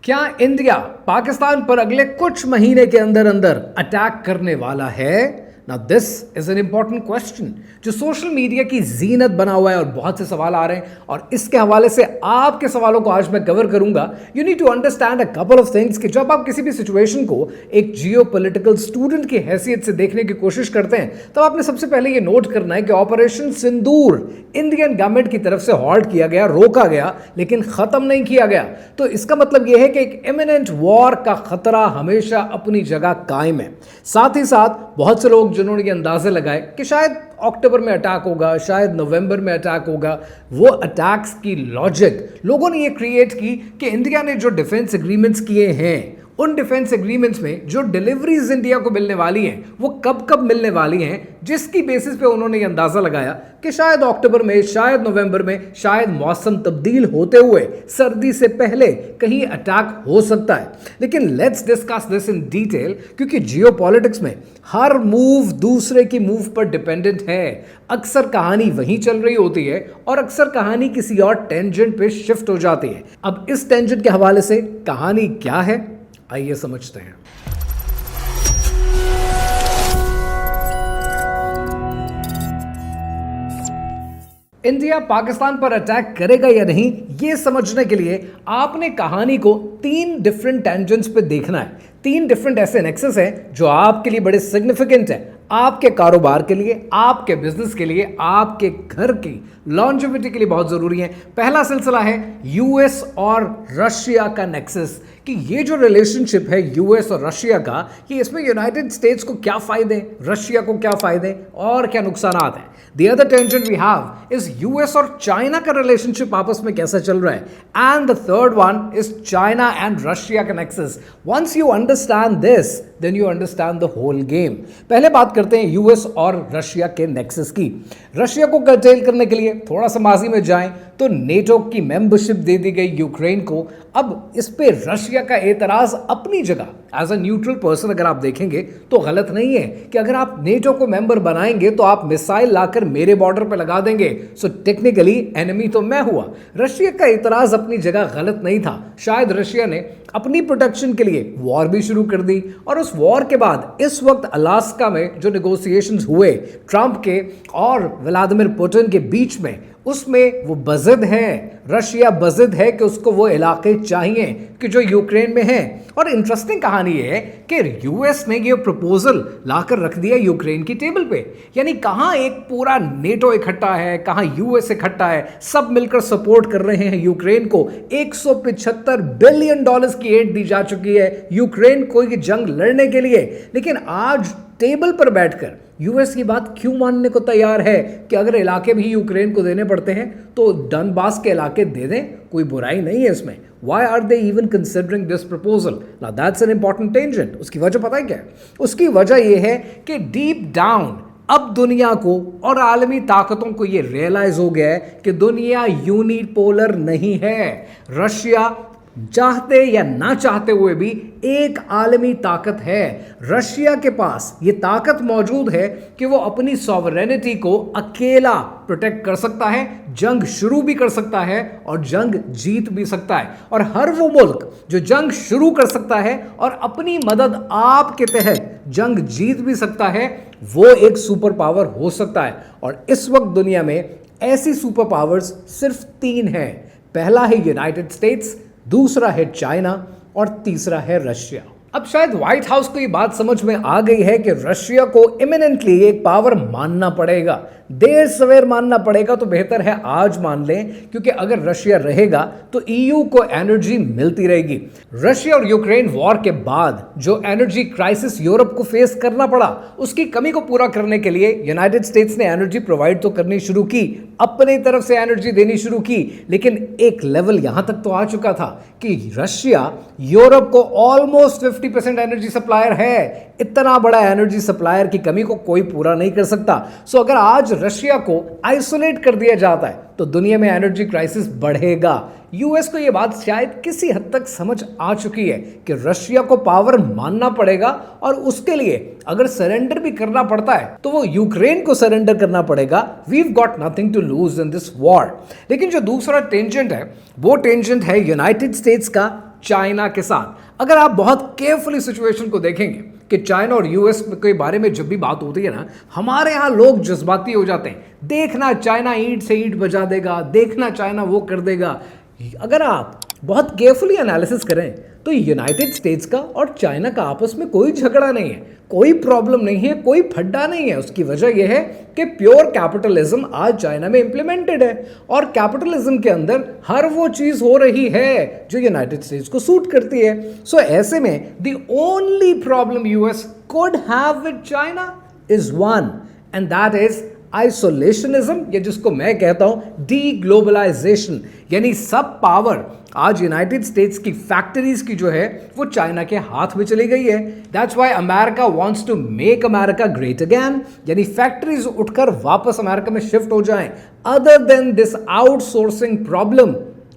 क्या इंडिया पाकिस्तान पर अगले कुछ महीने के अंदर अंदर अटैक करने वाला है? Now this is an important question जो सोशल मीडिया की जीनत बना हुआ है और बहुत से सवाल आ रहे हैं और इसके हवाले से आपके सवालों को आज मैं कवर करूंगा। You need to understand a couple of things कि जब आप किसी भी सिचुएशन को एक जियोपॉलिटिकल स्टूडेंट की हैसियत से देखने की कोशिश करते हैं तो आपने सबसे पहले ये नोट करना है कि ऑपरेशन सिंदूर इंडियन गवर्नमेंट की तरफ से हॉल्ट किया गया, रोका गया, लेकिन खत्म नहीं किया गया। तो इसका मतलब यह है कि एक इमिनेंट वॉर का खतरा हमेशा अपनी जगह कायम है। साथ ही साथ बहुत से लोग जिन्होंने ये अंदाजे लगाए कि शायद अक्टूबर में अटैक होगा, शायद नवंबर में अटैक होगा, वो अटैक्स की लॉजिक लोगों ने ये क्रिएट की कि इंडिया ने जो डिफेंस एग्रीमेंट्स किए हैं उन डिफेंस एग्रीमेंट्स में जो डिलीवरीज इंडिया को मिलने वाली हैं वो कब कब मिलने वाली हैं, जिसकी बेसिस पे उन्होंने ये अंदाजा लगाया कि शायद अक्टूबर में, शायद नवंबर में, शायद मौसम तब्दील होते हुए सर्दी से पहले कहीं अटैक हो सकता है। लेकिन let's discuss this in detail क्योंकि जियोपॉलिटिक्स में हर मूव दूसरे की मूव पर डिपेंडेंट है। अक्सर कहानी वहीं चल रही होती है और अक्सर कहानी किसी और टेंजेंट पे शिफ्ट हो जाती है। अब इस टेंजेंट के हवाले से कहानी क्या है, आइए समझते हैं। इंडिया पाकिस्तान पर अटैक करेगा या नहीं, यह समझने के लिए आपने कहानी को 3 डिफरेंट टेंजेंट्स पे देखना है। 3 डिफरेंट ऐसे नेक्सस हैं जो आपके लिए बड़े सिग्निफिकेंट हैं, आपके कारोबार के लिए, आपके बिजनेस के लिए, आपके घर की लॉन्जेविटी के लिए बहुत जरूरी है। पहला सिलसिला है यूएस और रशिया का नेक्सस कि ये जो रिलेशनशिप है यूएस और रशिया का, कि इसमें यूनाइटेड स्टेट्स को क्या फायदे, रशिया को क्या फायदे और क्या नुकसानात हैं। The other tension we have is US और चाइना का रिलेशनशिप आपस में कैसा चल रहा है, and the third one is China and Russia का nexus. Once you understand this then you understand the whole game. पहले बात करते हैं यूएस और रशिया के नेक्सस की। रशिया को कर्टेल करने के लिए थोड़ा सा माजी में जाएं तो नेटो की मेंबरशिप दे दी गई यूक्रेन को। अब इस पे रशिया का एतराज अपनी जगह एज अ न्यूट्रल पर्सन अगर आप देखेंगे तो गलत नहीं है कि अगर आप नेटो को मेंबर बनाएंगे तो आप मिसाइल लाकर मेरे बॉर्डर पे लगा देंगे, सो टेक्निकली एनिमी तो मैं हुआ। रशिया का एतराज अपनी जगह गलत नहीं था। शायद रशिया ने अपनी प्रोटेक्शन के लिए वॉर भी शुरू कर दी और उस वॉर के बाद इस वक्त अलास्का में जो नेगोशिएशंस हुए ट्रंप के और व्लादिमीर पुतिन के बीच में, उसमें वो बज़िद है, रशिया बज़िद है कि उसको वो इलाके चाहिए कि जो यूक्रेन में हैं। और इंटरेस्टिंग कहानी ये है कि यूएस ने ये प्रपोजल लाकर रख दिया यूक्रेन की टेबल पे। यानी कहाँ एक पूरा नेटो इकट्ठा है, कहाँ यूएस इकट्ठा है, सब मिलकर सपोर्ट कर रहे हैं यूक्रेन को। 175 बिलियन डॉलर्स की एड दी जा चुकी है यूक्रेन को ये जंग लड़ने के लिए। लेकिन आज टेबल पर बैठकर यूएस की बात क्यों मानने को तैयार है कि अगर इलाके भी यूक्रेन को देने पड़ते हैं तो डनबास के इलाके दे दें, कोई बुराई नहीं है इसमें। Why are they even considering this proposal? Now that's an important tangent. उसकी वजह पता है क्या है? उसकी वजह यह है कि डीप डाउन अब दुनिया को और आलमी ताकतों को यह रियलाइज हो गया है कि दुनिया यूनिपोलर नहीं है। रशिया चाहते या ना चाहते हुए भी एक आलमी ताकत है। रशिया के पास ये ताकत मौजूद है कि वो अपनी सॉवरेनिटी को अकेला प्रोटेक्ट कर सकता है, जंग शुरू भी कर सकता है और जंग जीत भी सकता है। और हर वो मुल्क जो जंग शुरू कर सकता है और अपनी मदद आपके तहत जंग जीत भी सकता है, वो एक सुपर पावर हो सकता है। और इस वक्त दुनिया में ऐसी सुपर पावर्स सिर्फ 3 हैं। पहला है यूनाइटेड स्टेट्स, दूसरा है चाइना और तीसरा है रशिया। अब शायद व्हाइट हाउस को ये बात समझ में आ गई है कि रशिया को इमिनेंटली एक पावर मानना पड़ेगा, देर सवेर मानना पड़ेगा, तो बेहतर है आज मान लें क्योंकि अगर रशिया रहेगा तो ईयू को एनर्जी मिलती रहेगी। रशिया और यूक्रेन वॉर के बाद जो एनर्जी क्राइसिस यूरोप को फेस करना पड़ा, उसकी कमी को पूरा करने के लिए यूनाइटेड स्टेट्स ने एनर्जी प्रोवाइड तो करनी शुरू की, अपनी तरफ से एनर्जी देनी शुरू की, लेकिन एक लेवल यहां तक तो आ चुका था कि रशिया यूरोप को ऑलमोस्ट 50% एनर्जी सप्लायर है। इतना बड़ा एनर्जी सप्लायर की कमी को कोई पूरा नहीं कर सकता। सो अगर आज रशिया को आइसोलेट कर दिया जाता है तो दुनिया में एनर्जी क्राइसिस बढ़ेगा। यूएस को यह बात शायद किसी हद तक समझ आ चुकी है कि रशिया को पावर मानना पड़ेगा और उसके लिए अगर सरेंडर भी करना पड़ता है तो वो यूक्रेन को सरेंडर करना पड़ेगा। We've got nothing to lose in this war. लेकिन जो दूसरा टेंजेंट है वो टेंजेंट है यूनाइटेड स्टेट्स का चाइना के साथ। अगर आप बहुत केयरफुली सिचुएशन को देखेंगे कि चाइना और यूएस के बारे में जब भी बात होती है ना, हमारे यहाँ लोग जज्बाती हो जाते हैं। देखना चाइना ईंट से ईंट बजा देगा, देखना चाइना वो कर देगा। अगर आप बहुत केयरफुली एनालिसिस करें तो यूनाइटेड स्टेट्स का और चाइना का आपस में कोई झगड़ा नहीं है, कोई प्रॉब्लम नहीं है, कोई फड्डा नहीं है। उसकी वजह यह है कि प्योर कैपिटलिज्म आज चाइना में इंप्लीमेंटेड है और कैपिटलिज्म के अंदर हर वो चीज हो रही है जो यूनाइटेड स्टेट्स को सूट करती है। सो ऐसे में the only problem US could have with China is one, and that is isolationism, या जिसको मैं कहता हूं डी ग्लोबलाइजेशन। यानी सब पावर आज यूनाइटेड स्टेट्स की फैक्ट्रीज की जो है वो चाइना के हाथ में चली गई है। That's why America wants to make America great again, यानी फैक्ट्रीज उठकर वापस अमेरिका में शिफ्ट हो जाएं। Other than this outsourcing problem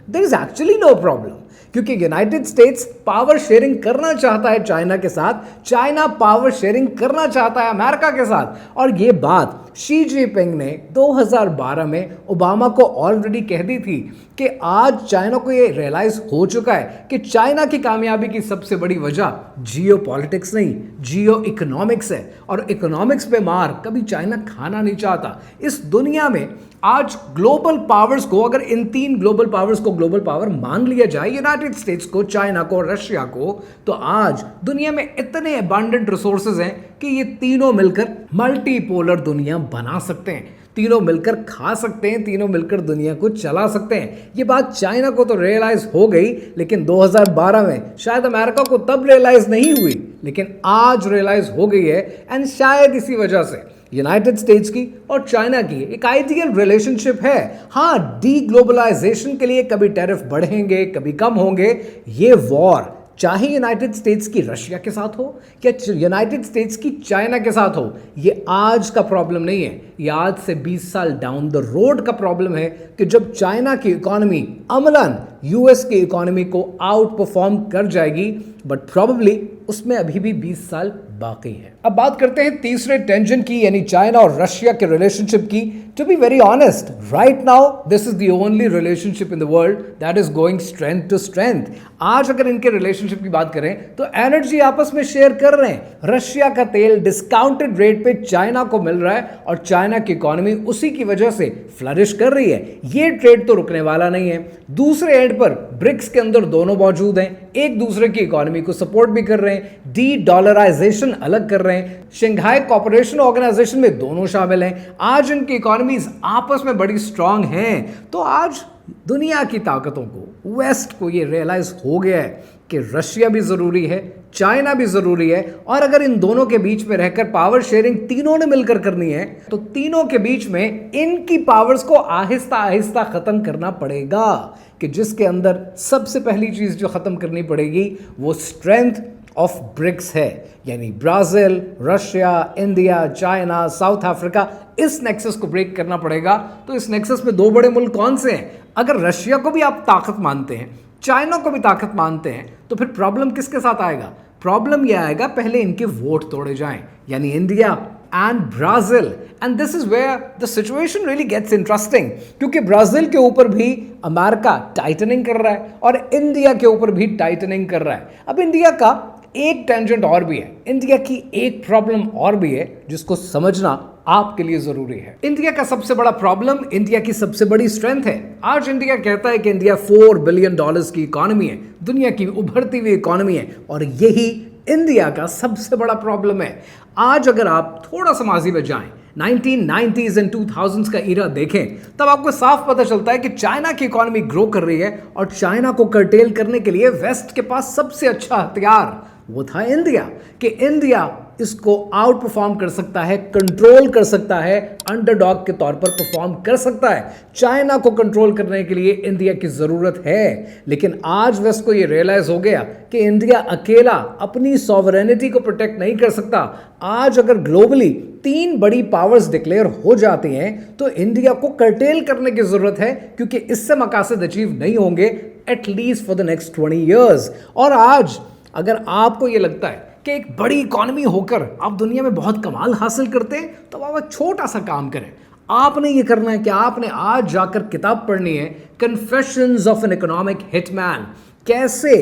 there is actually no problem, क्योंकि यूनाइटेड स्टेट्स पावर शेयरिंग करना चाहता है चाइना के साथ, चाइना पावर शेयरिंग करना चाहता है अमेरिका के साथ। और ये बात शी जिनपिंग ने 2012 में ओबामा को ऑलरेडी कह दी थी कि आज चाइना को ये रियलाइज हो चुका है कि चाइना की कामयाबी की सबसे बड़ी वजह जियो पॉलिटिक्स नहीं, जियो इकोनॉमिक्स है। और इकोनॉमिक्स पे मार कभी चाइना खाना नहीं चाहता। इस दुनिया में आज ग्लोबल पावर्स को, अगर इन तीन ग्लोबल पावर्स को ग्लोबल पावर मान लिया जाए, यूनाइटेड स्टेट्स को, चाइना को, रशिया को, तो आज दुनिया में इतने अबांडेंट रिसोर्सेज हैं कि ये तीनों मिलकर मल्टीपोलर दुनिया बना सकते हैं, तीनों मिलकर खा सकते हैं, तीनों मिलकर दुनिया को चला सकते हैं। ये बात चाइना को तो रियलाइज हो गई, लेकिन 2012 में शायद अमेरिका को तब रियलाइज नहीं हुई, लेकिन आज रियलाइज हो गई है। एंड शायद इसी वजह से यूनाइटेड स्टेट्स की और चाइना की एक आइडियल रिलेशनशिप है। हाँ, डी ग्लोबलाइजेशन के लिए कभी टैरिफ बढ़ेंगे, कभी कम होंगे। ये वॉर चाहे यूनाइटेड स्टेट्स की रशिया के साथ हो या यूनाइटेड स्टेट्स की चाइना के साथ हो, ये आज का प्रॉब्लम नहीं है, ये आज से 20 साल डाउन द रोड का प्रॉब्लम है कि जब चाइना की इकोनॉमी अमलन यूएस की इकोनॉमी को आउट परफॉर्म कर जाएगी, बट प्रॉब्ली उसमें अभी भी 20 साल बाकी है। अब बात करते हैं तीसरे टेंशन की, यानी चाइना और रशिया के रिलेशनशिप की। To be very honest, right now this is the only relationship in the world that is going strength to strength. आज अगर इनके रिलेशनशिप की बात करें तो एनर्जी आपस में शेयर कर रहे हैं। रशिया का तेल डिस्काउंटेड रेट पे चाइना को मिल रहा है और चाइना की इकोनॉमी उसी की वजह से फ्लरिश कर रही है। ये ट्रेड तो रुकने वाला नहीं है। दूसरे एंड पर ब्रिक्स के अंदर दोनों मौजूद हैं, एक दूसरे की इकोनॉमी को सपोर्ट भी कर रहे हैं, डी डॉलराइजेशन अलग कर रहे हैं, शंघाई कोऑपरेशन ऑर्गेनाइजेशन में दोनों शामिल हैं। आज इनकी इकोनॉमीज आपस में बड़ी स्ट्रांग हैं। तो आज दुनिया की ताकतों को, वेस्ट को ये रियलाइज हो गया है कि रशिया भी जरूरी है, चाइना भी जरूरी है, और अगर इन दोनों के बीच में रहकर पावर शेयरिंग तीनों ने मिलकर करनी है तो तीनों के बीच में इनकी पावर्स को आहिस्ता आहिस्ता खत्म करना पड़ेगा। कि जिसके अंदर सबसे पहली चीज जो खत्म करनी पड़ेगी वो स्ट्रेंथ ऑफ ब्रिक्स है, यानी Brazil, Russia, India, China, south Africa, इस नेक्सस को ब्रेक करना पड़ेगा। तो इस नेक्सस में दो बड़े मुल्क कौन से हैं? अगर रशिया को भी आप ताकत मानते हैं, चाइना को भी ताकत मानते हैं, तो फिर प्रॉब्लम किसके साथ आएगा? प्रॉब्लम यह आएगा पहले इनके वोट तोड़े जाएं, यानी India and Brazil. And this is where the situation really gets interesting, क्योंकि ब्राजील के ऊपर भी अमेरिका टाइटनिंग कर रहा है और इंडिया के ऊपर भी टाइटनिंग कर रहा है। अब इंडिया का एक टेंजेंट और भी है, इंडिया की एक प्रॉब्लम और भी है जिसको समझना आपके लिए जरूरी है। इंडिया का सबसे बड़ा प्रॉब्लम इंडिया की सबसे बड़ी स्ट्रेंथ है। आज इंडिया कहता है कि इंडिया $4 बिलियन की इकोनॉमी है, दुनिया की उभरती हुई इकोनॉमी है, और यही इंडिया का सबसे बड़ा प्रॉब्लम है। आज अगर आप थोड़ा सा माजी में जाएं, 1990s एंड 2000s का ईरा देखें, तब आपको साफ पता चलता है कि चाइना की इकोनॉमी ग्रो कर रही है और चाइना को कर्टेल करने के लिए वेस्ट के पास सबसे अच्छा हथियार वो था इंडिया, कि इंडिया इसको आउट परफॉर्म कर सकता है, कंट्रोल कर सकता है, अंडरडॉग के तौर पर परफॉर्म कर सकता है। चाइना को कंट्रोल करने के लिए इंडिया की जरूरत है, लेकिन आज वेस्ट को यह रियलाइज हो गया कि इंडिया अकेला अपनी सॉवरेनिटी को प्रोटेक्ट नहीं कर सकता। आज अगर ग्लोबली 3 बड़ी पावर्स डिक्लेयर हो जाती हैं तो इंडिया को कर्टेल करने की जरूरत है, क्योंकि इससे मकासद अचीव नहीं होंगे at least for the next 20 years. और आज अगर आपको यह लगता है कि एक बड़ी इकोनॉमी होकर आप दुनिया में बहुत कमाल हासिल करते हैं, तो आप एक छोटा सा काम करें। आपने ये करना है कि आपने आज जाकर किताब पढ़नी है, confessions of an economic hitman. कैसे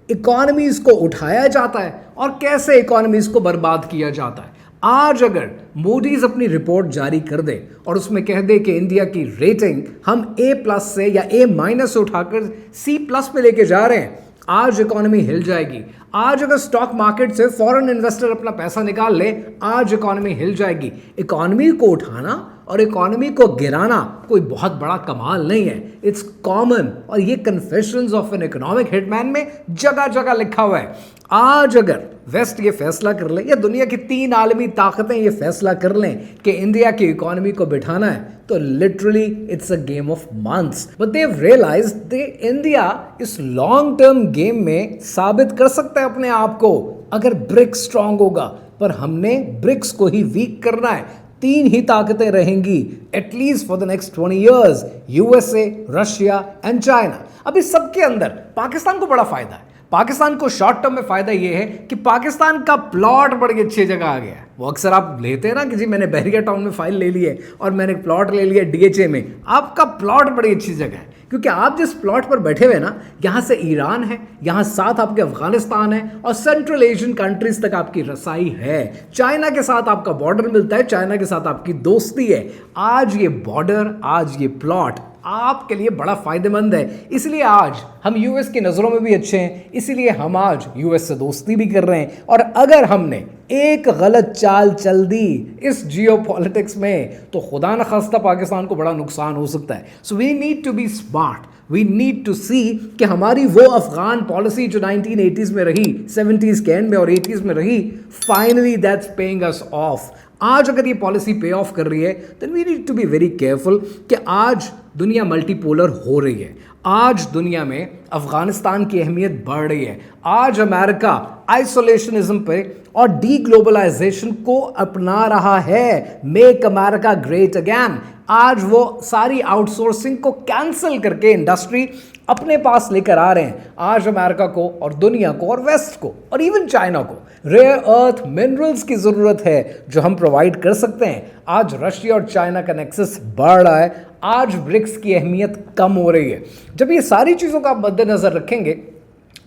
इकोनॉमीज को उठाया जाता है और कैसे इकोनॉमीज को बर्बाद किया जाता है। आज अगर मूडीज अपनी रिपोर्ट जारी कर दे और उसमें कह दे कि इंडिया की रेटिंग हम A+ से या A- से उठाकर C+ पे लेके जा रहे हैं, आज इकोनॉमी हिल जाएगी। आज अगर स्टॉक मार्केट से फॉरेन इन्वेस्टर अपना पैसा निकाल ले, आज इकोनॉमी हिल जाएगी। इकोनॉमी को उठाना और इकोनॉमी को गिराना कोई बहुत बड़ा कमाल नहीं है, इट्स कॉमन। और ये confessions of an economic hitman में जगह जगह लिखा हुआ है। आज अगर वेस्ट ये फैसला कर ले या दुनिया की 3 आलमी ताकतें ये फैसला कर लें कि इंडिया की इकोनॉमी को बिठाना है, तो literally it's a game of months. But they have realised that India इस लॉन्ग टर्म गेम में साबित कर सकता है अपने आप को अगर ब्रिक्स स्ट्रांग होगा। पर हमने ब्रिक्स को ही वीक करना है। 3 ही ताकतें रहेंगी at least for the next 20 years, USA, Russia and China. अब इस सबके अंदर पाकिस्तान को बड़ा फायदा है। पाकिस्तान को शॉर्ट टर्म में फायदा यह है कि पाकिस्तान का प्लॉट बड़ी अच्छी जगह आ गया है। वो अक्सर आप लेते हैं ना कि जी मैंने बहरिया टाउन में फाइल ले ली है और मैंने प्लॉट ले लिया DHA में। आपका प्लॉट बड़ी अच्छी जगह है क्योंकि आप जिस प्लॉट पर बैठे हुए ना, यहाँ से ईरान है, यहाँ साथ आपके अफगानिस्तान है और सेंट्रल एशियन कंट्रीज तक आपकी रसाई है। चाइना के साथ आपका बॉर्डर मिलता है, चाइना के साथ आपकी दोस्ती है। आज ये बॉर्डर, आज ये प्लॉट आपके लिए बड़ा फायदेमंद है। इसलिए आज हम यूएस की नज़रों में भी अच्छे हैं, इसीलिए हम आज यूएस से दोस्ती भी कर रहे हैं। और अगर हमने एक गलत चाल चल दी इस जियोपॉलिटिक्स में तो खुदा न खास्ता पाकिस्तान को बड़ा नुकसान हो सकता है। So we need to be smart, we need to see कि हमारी वो अफगान पॉलिसी जो 1980s में रही, 70s के एंड में और 80s में रही, finally that's paying us off. आज अगर ये पॉलिसी पे ऑफ कर रही है then we need to be very careful कि आज दुनिया मल्टीपोलर हो रही है। आज दुनिया में अफगानिस्तान की अहमियत बढ़ रही है। आज अमेरिका आइसोलेशनिज्म पे और डी ग्लोबलाइजेशन को अपना रहा है, मेक अमेरिका ग्रेट अगेन। आज वो सारी आउटसोर्सिंग को कैंसिल करके इंडस्ट्री अपने पास लेकर आ रहे हैं। आज अमेरिका को और दुनिया को और वेस्ट को और इवन चाइना को रेयर अर्थ मिनरल्स की ज़रूरत है जो हम प्रोवाइड कर सकते हैं। आज रशिया और चाइना का नेक्सस बढ़ रहा है, आज ब्रिक्स की अहमियत कम हो रही है। जब ये सारी चीज़ों का आप मद्देनज़र रखेंगे,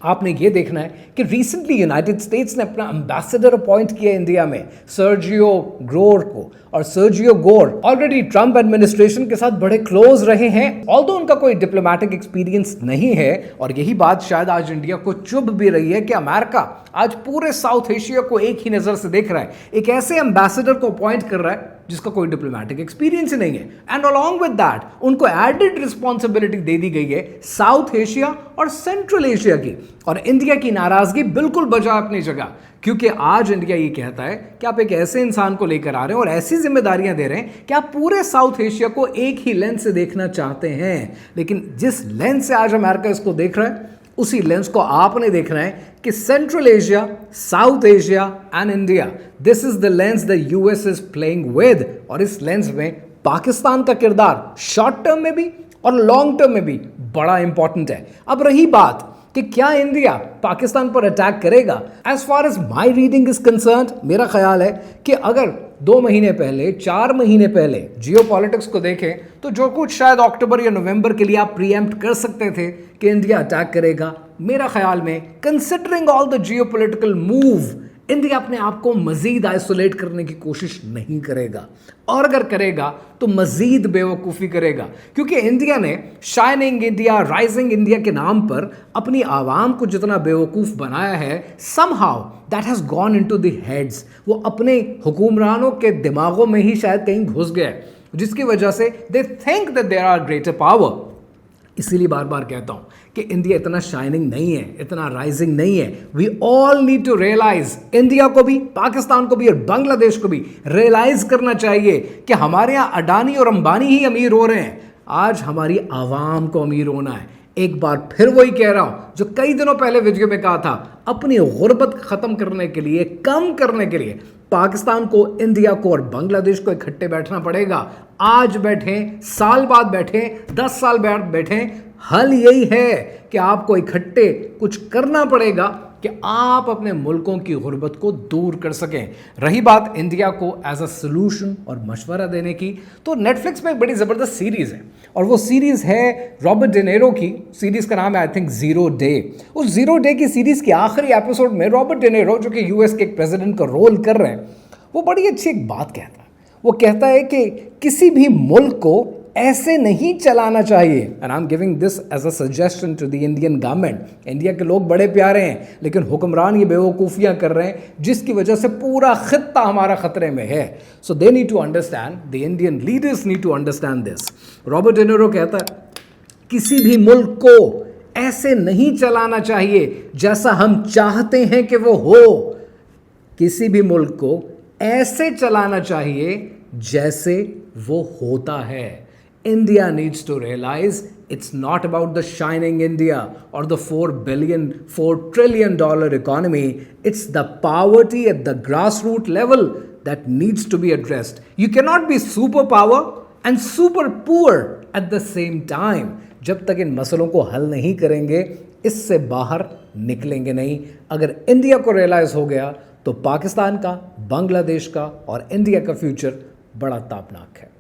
आपने ये देखना है कि रिसेंटली यूनाइटेड स्टेट्स ने अपना एम्बेसडर अपॉइंट किया इंडिया में, सर्जियो गोर को। और Sergio Gor already Trump administration के साथ बड़े क्लोज रहे हैं, ऑल्दो उनका कोई डिप्लोमेटिक एक्सपीरियंस नहीं है। और यही बात शायद आज इंडिया को चुभ भी रही है कि अमेरिका आज पूरे साउथ एशिया को एक ही नज़र से देख रहा है, एक ऐसे एम्बेसडर को अपॉइंट कर रहा है जिसका कोई डिप्लोमेटिक एक्सपीरियंस ही नहीं है। एंड अलॉन्ग विद दैट उनको एडेड रिस्पॉन्सिबिलिटी दे दी गई है साउथ एशिया और सेंट्रल एशिया की। और इंडिया की नाराजगी बिल्कुल बजा अपनी जगह, क्योंकि आज इंडिया ये कहता है कि आप एक ऐसे इंसान को लेकर आ रहे हैं और ऐसी जिम्मेदारियां दे रहे हैं कि आप पूरे साउथ एशिया को एक ही लेंस से देखना चाहते हैं। लेकिन जिस लेंस से आज अमेरिका इसको देख रहा है, उसी लेंस को आपने देखना है कि central Asia, south Asia and India, this is the lens the US is playing with. और इस लेंस में पाकिस्तान का किरदार शॉर्ट टर्म में भी और लॉन्ग टर्म में भी बड़ा इंपॉर्टेंट है। अब रही बात कि क्या इंडिया पाकिस्तान पर अटैक करेगा, as far as my reading is concerned, मेरा ख्याल है कि अगर 2 महीने पहले, 4 महीने पहले जियोपॉलिटिक्स को देखें तो जो कुछ शायद अक्टूबर या नवंबर के लिए आप प्रीएम्प्ट कर सकते थे कि इंडिया अटैक करेगा, मेरा ख्याल में considering all the geopolitical move, India अपने आप को मजीद आइसोलेट करने की कोशिश नहीं करेगा। और अगर करेगा तो मजीद बेवकूफ़ी करेगा, क्योंकि इंडिया ने शाइनिंग इंडिया, राइजिंग इंडिया के नाम पर अपनी आवाम को जितना बेवकूफ़ बनाया है, somehow that has gone into the heads. वो अपने हुक्मरानों के दिमागों में ही शायद कहीं घुस गया, जिसकी वजह से they think that there are greater power. इसीलिए बार बार कहता हूं कि इंडिया इतना शाइनिंग नहीं है, इतना राइजिंग नहीं है। We all need to realise, India को भी, पाकिस्तान को भी और बांग्लादेश को भी रियलाइज करना चाहिए कि हमारे यहाँ अडानी और अंबानी ही अमीर हो रहे हैं, आज हमारी आवाम को अमीर होना है। एक बार फिर वही कह रहा हूं जो कई दिनों पहले वीडियो में कहा था, अपनी गुर्बत खत्म करने के लिए, कम करने के लिए पाकिस्तान को, इंडिया को और बांग्लादेश को इकट्ठे बैठना पड़ेगा। आज बैठें, साल बाद बैठें, 10 साल बाद बैठें, हल यही है कि आपको इकट्ठे कुछ करना पड़ेगा कि आप अपने मुल्कों की गुर्बत को दूर कर सकें। रही बात इंडिया को एज अ सोल्यूशन और मशवरा देने की, तो नेटफ्लिक्स में एक बड़ी ज़बरदस्त सीरीज़ है और वो सीरीज़ है रॉबर्ट डेनेरो की। सीरीज़ का नाम है आई थिंक ज़ीरो डे। उस ज़ीरो डे की सीरीज़ के आखिरी एपिसोड में रॉबर्ट डेनेरो, जो कि यूएस के एक प्रेसिडेंट का रोल कर रहे हैं, वो बड़ी अच्छी एक बात कहता है। वो कहता है कि किसी भी मुल्क को ऐसे नहीं चलाना चाहिए, and I am giving this as a suggestion to the Indian government. India के लोग बड़े प्यारे हैं, लेकिन हुक्मरान ये बेवकूफ़ियाँ कर रहे हैं जिसकी वजह से पूरा खित्ता हमारा खतरे में है। So they need to understand, the Indian leaders need to understand this. Robert De Niro कहता है किसी भी मुल्क को ऐसे नहीं चलाना चाहिए जैसा हम चाहते हैं कि वो हो, किसी भी मुल्क को ऐसे चलाना चाहिए जैसे वो होता है। India needs to realize it's not about the shining India or the $4 trillion economy. It's the poverty at the grassroots level that needs to be addressed. You cannot be superpower and super poor at the same time. जब तक इन मसलों को हल नहीं करेंगे, इससे बाहर निकलेंगे नहीं। अगर इंडिया को रियलाइज हो गया तो पाकिस्तान का, बांग्लादेश का और इंडिया का फ्यूचर बड़ा तापनाक है।